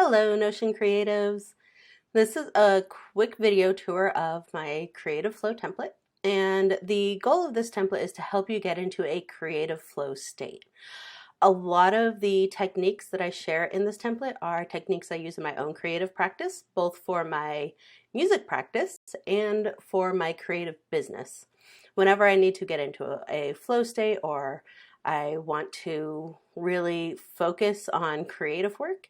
Hello, Notion Creatives. This is a quick video tour of my creative flow template. And the goal of this template is to help you get into a creative flow state. A lot of the techniques that I share in this template are techniques I use in my own creative practice, both for my music practice and for my creative business. Whenever I need to get into a flow state or I want to really focus on creative work,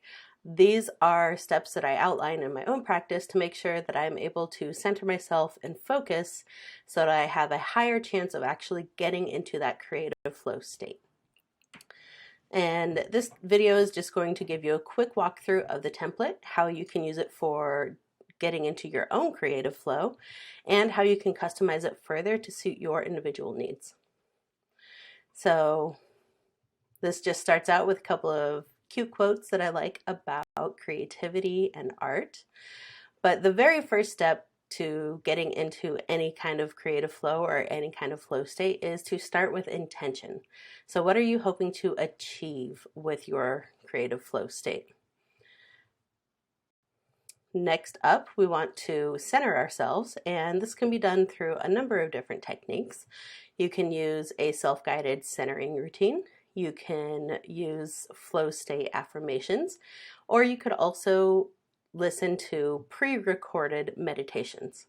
these are steps that I outline in my own practice to make sure that I'm able to center myself and focus so that I have a higher chance of actually getting into that creative flow state. And this video is just going to give you a quick walkthrough of the template, how you can use it for getting into your own creative flow, and how you can customize it further to suit your individual needs. So this just starts out with a couple of cute quotes that I like about creativity and art. But the very first step to getting into any kind of creative flow or any kind of flow state is to start with intention. So what are you hoping to achieve with your creative flow state? Next up, we want to center ourselves, and this can be done through a number of different techniques. You can use a self-guided centering routine. You can use flow state affirmations, or you could also listen to pre-recorded meditations.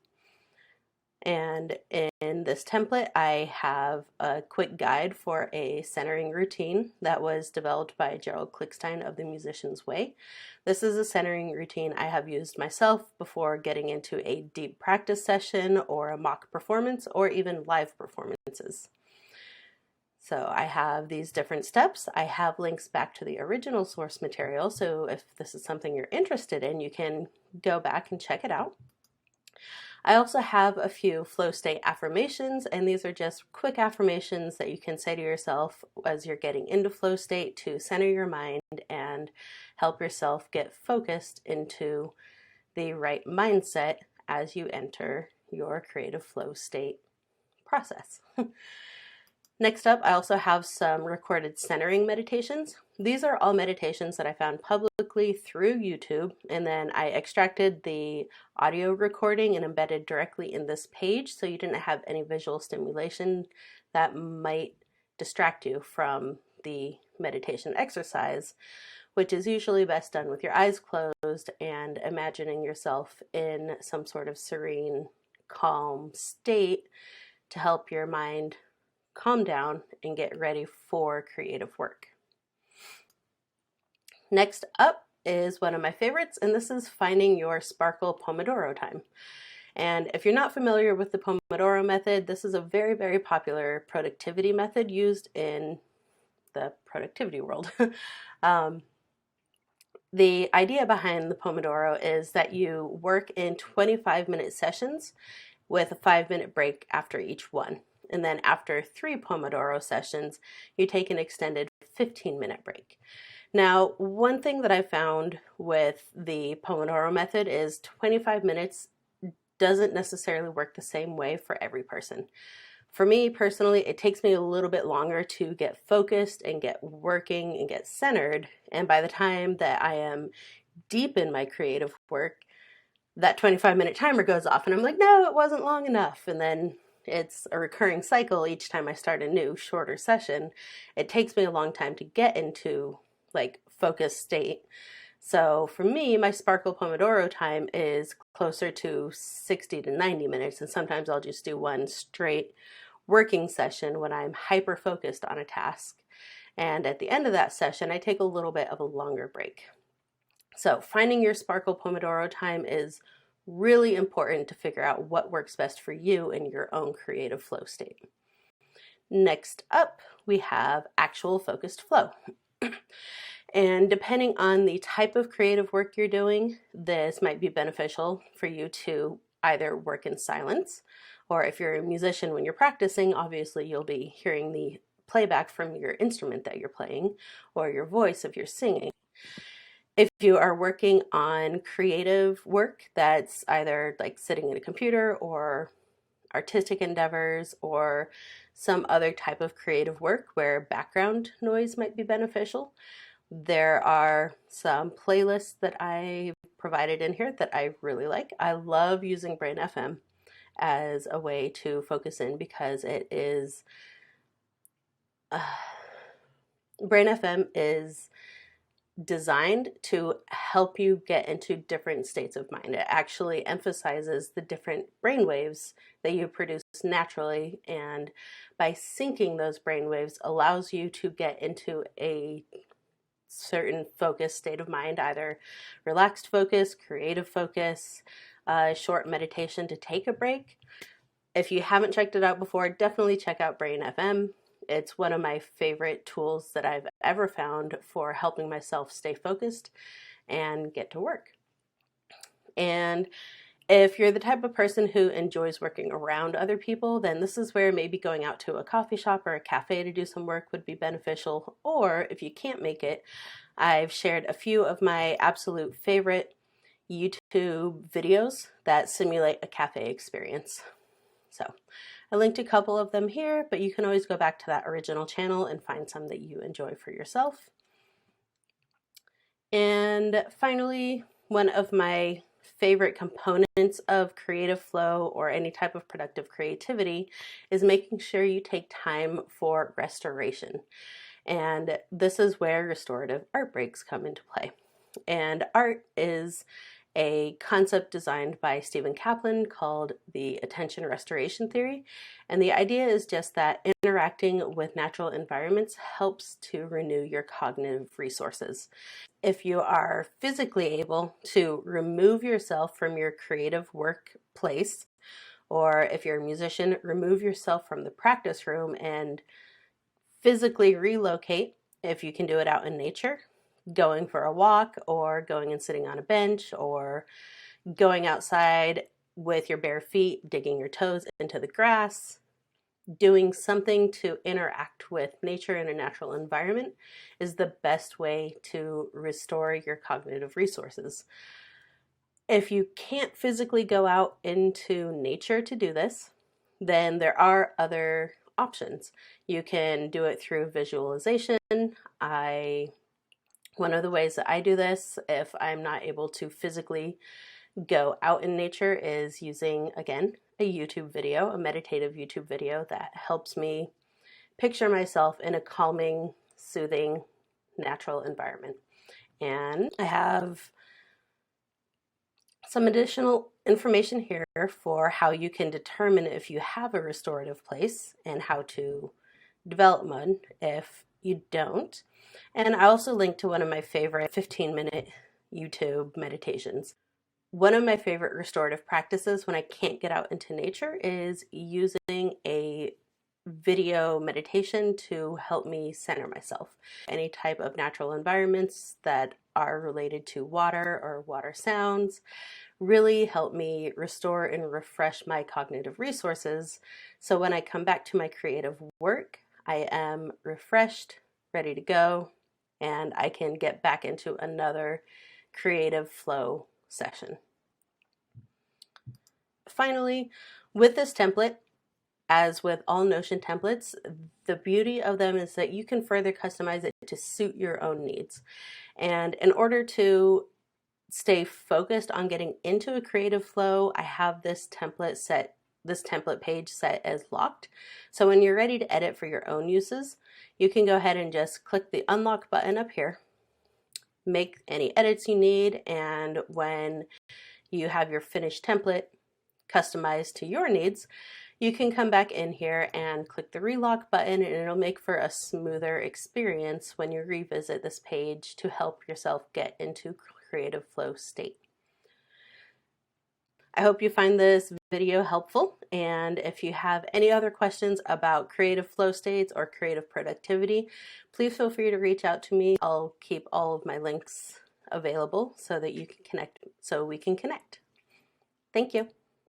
And in this template, I have a quick guide for a centering routine that was developed by Gerald Klickstein of The Musician's Way. This is a centering routine I have used myself before getting into a deep practice session or a mock performance or even live performances. So I have these different steps. I have links back to the original source material, so if this is something you're interested in, you can go back and check it out. I also have a few flow state affirmations, and these are just quick affirmations that you can say to yourself as you're getting into flow state to center your mind and help yourself get focused into the right mindset as you enter your creative flow state process. Next up, I also have some recorded centering meditations. These are all meditations that I found publicly through YouTube, and then I extracted the audio recording and embedded directly in this page so you didn't have any visual stimulation that might distract you from the meditation exercise, which is usually best done with your eyes closed and imagining yourself in some sort of serene, calm state to help your mind calm down and get ready for creative work. Next up is one of my favorites, and this is finding your sparkle Pomodoro time. And if you're not familiar with the Pomodoro method, this is a very, very popular productivity method used in the productivity world. The idea behind the Pomodoro is that you work in 25-minute sessions with a 5-minute break after each one. And then after 3 Pomodoro sessions, you take an extended 15-minute break. Now, one thing that I found with the Pomodoro method is 25 minutes doesn't necessarily work the same way for every person. For me personally, it takes me a little bit longer to get focused and get working and get centered. And by the time that I am deep in my creative work, that 25-minute timer goes off and I'm like, no, it wasn't long enough. And then it's a recurring cycle. Each time I start a new shorter session, it takes me a long time to get into like focused state. So for me, my Sparkle Pomodoro time is closer to 60 to 90 minutes. And sometimes I'll just do one straight working session when I'm hyper focused on a task. And at the end of that session, I take a little bit of a longer break. So finding your Sparkle Pomodoro time is really important to figure out what works best for you in your own creative flow state. Next up, we have actual focused flow. And depending on the type of creative work you're doing, this might be beneficial for you to either work in silence, or if you're a musician when you're practicing, obviously you'll be hearing the playback from your instrument that you're playing, or your voice if you're singing. If you are working on creative work that's either like sitting at a computer or artistic endeavors or some other type of creative work where background noise might be beneficial, There are some playlists that I provided in here that I really like. I love using Brain FM as a way to focus in because it is Brain FM is designed to help you get into different states of mind. It actually emphasizes the different brain waves that you produce naturally, and by syncing those brain waves allows you to get into a certain focused state of mind, either relaxed focus, creative focus, short meditation to take a break. If you haven't checked it out before, definitely check out Brain FM. It's one of my favorite tools that I've ever found for helping myself stay focused and get to work. And if you're the type of person who enjoys working around other people, then this is where maybe going out to a coffee shop or a cafe to do some work would be beneficial. Or if you can't make it, I've shared a few of my absolute favorite YouTube videos that simulate a cafe experience. So I linked a couple of them here, but you can always go back to that original channel and find some that you enjoy for yourself. And finally, one of my favorite components of creative flow or any type of productive creativity is making sure you take time for restoration. And this is where restorative art breaks come into play. And art is a concept designed by Stephen Kaplan called the attention restoration theory. And the idea is just that interacting with natural environments helps to renew your cognitive resources. If you are physically able to remove yourself from your creative workplace, or if you're a musician, remove yourself from the practice room and physically relocate, if you can do it out in nature, going for a walk or going and sitting on a bench or going outside with your bare feet, digging your toes into the grass, doing something to interact with nature in a natural environment is the best way to restore your cognitive resources. If you can't physically go out into nature to do this, then there are other options. You can do it through visualization. One of the ways that I do this, if I'm not able to physically go out in nature, is using, again, a YouTube video, a meditative YouTube video that helps me picture myself in a calming, soothing, natural environment. And I have some additional information here for how you can determine if you have a restorative place and how to develop one if you don't. And I also linked to one of my favorite 15-minute YouTube meditations. One of my favorite restorative practices when I can't get out into nature is using a video meditation to help me center myself. Any type of natural environments that are related to water or water sounds really help me restore and refresh my cognitive resources. So when I come back to my creative work, I am refreshed, ready to go, and I can get back into another creative flow session. Finally, with this template, as with all Notion templates, the beauty of them is that you can further customize it to suit your own needs. And in order to stay focused on getting into a creative flow, I have this template page set as locked. So when you're ready to edit for your own uses, you can go ahead and just click the unlock button up here, make any edits you need, and when you have your finished template customized to your needs, you can come back in here and click the relock button, and it'll make for a smoother experience when you revisit this page to help yourself get into creative flow state. I hope you find this video helpful, and if you have any other questions about creative flow states or creative productivity, please feel free to reach out to me. I'll keep all of my links available so that you can connect, so we can connect. Thank you.